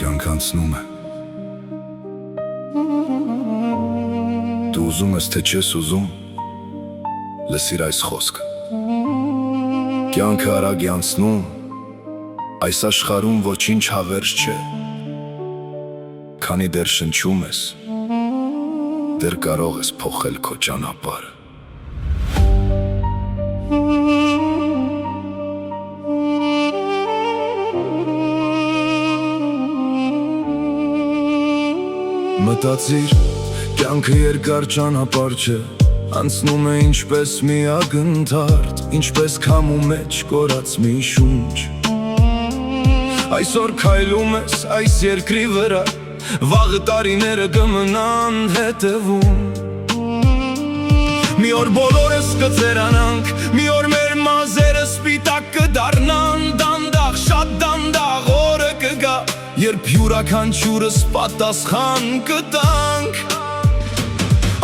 կյանք անցնում է։ Դու ուզում ես, թե չես ուզում, լսիր այս խոսքը։ Կյանքը արագ է անցնում, այս աշխարհում ոչինչ հավերժ չէ։ Քանի դեռ շնչում ես, դեռ կարող ես փոխել քո ճանապարհը։ Մտածիր, կյանքը երկար ճանապարհ չէ, անցնում է ինչպես մի ակնթարթ, ինչպես քամու մեջ կորած մի շունչ։ Այսօր քայլում ես այս երկրի վրա, վաղը տարիները կմնան հետևում։ Մի օր բոլորս կծերանանք, մի օր մեր մազերը սպիտակ կդառնան, դանդաղ, շատ դանդաղ օրը կգա, երբ յուրաքանչյուրս պատասխան կտանք։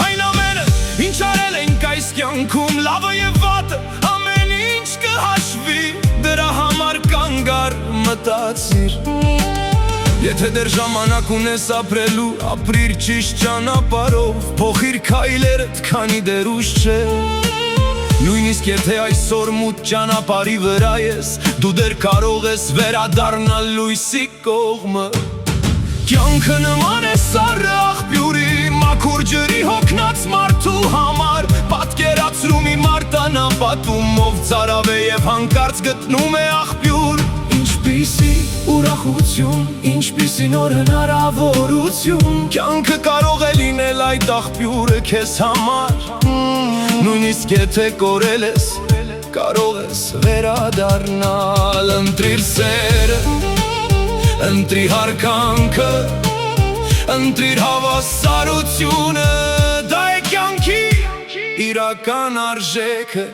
Այն ամենը, ինչ արել ենք այս կյանքում, լավը և վատը, ամեն ինչ կհաշվի, դրա համար կանգ առ մտածիր։ Եթե դեռ ժամանակ ունես ապրելու, ապրիր ճիշտ ճանապարհով, փոխիր քայլերդ, քանի դեռ ուշ չէ։ Նույնիսկ եթե այսօր մութ ճանապարհի վրա ես, դու դեռ կարող ես վերադառնալ լույսի կողմը։ Կյանքը նման է սառը աղբյուրի, մաքուր ջրի հոգնած մարդու համար, պատկերացրու մի մարտանապատում, ով ծարավ է և հանկարծ գտնում է աղբյուր։ Ինչպիսի ուրախություն, ինչպիսի նոր հնարավորություն, կյանքը կարող է լինել այդ աղբյուրը քեզ համար։ Նույնիսկ եթե կորել ես, կարող ես վերադառնալ, ընտրիր սերը, ընտրի հարկանքը, ընտրիր հավասարությունը, դա է կյանքի իրական արժեքը։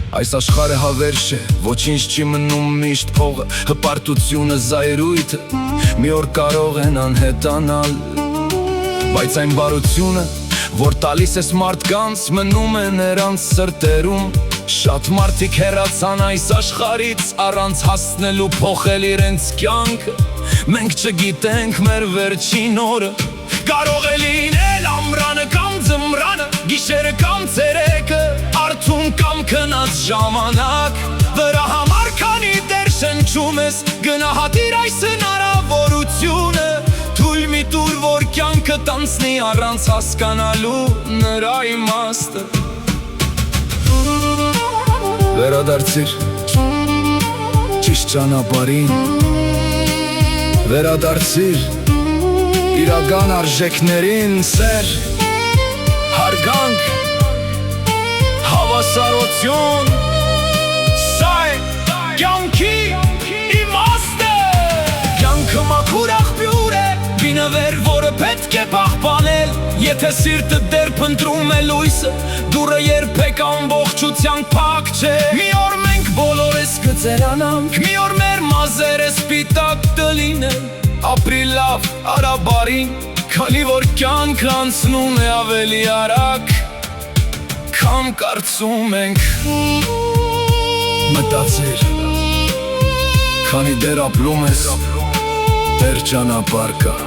Այս աշխարհը հավերժ է, ոչինչ չի մնում միշտ փողը, հպարտությունը զայրույթը մի օր կարող են անհետանալ, բայց այն բարությունը, որ տալիս ես մարդկանց, մնում է նրանց սրտերում։ Շատ մարդիկ հեռացան այս աշխարհից, առանց հասնելու փոխել իրենց կյանքը։ Մենք չգիտենք մեր վերջին օրը, կարող է լինել ամռանը կամ ձմռանը, գիշերը կամ ցերեկը, արթուն կամ քնած ժամանակ։ Դրա համար քանի դեռ շնչում ես, գնահատիր այս հնարավորությունը, թույլ մի տուր, որ կյանքդ անցնի առանց հասկանալու նրա իմաստը։ Վերադարձիր ճիշտ ճանապարհին, վերադարձիր իրական արժեքներին, սեր, հարգանք, հավասարություն, սա է կյանքի իմաստը։ Կյանքը մաքուր աղբյուր է, գինևեր, որը պետք է պահպանել, եթե սիրտը դեռ փնտրում է լույսը, դուռը երբեք ամբողջությամբ փակ չէ։ Մի օր մենք բոլորս կծերանանք, մի օր մեր մազերը սպիտակ կլինեն, ապրի լավ, արա բարին, քանի որ կյանքը անցնում է ավելի արագ, քան կարծում ենք։ Մտածիր, քանի դեռ ապրում ես, դեռ ճանապարհ կա։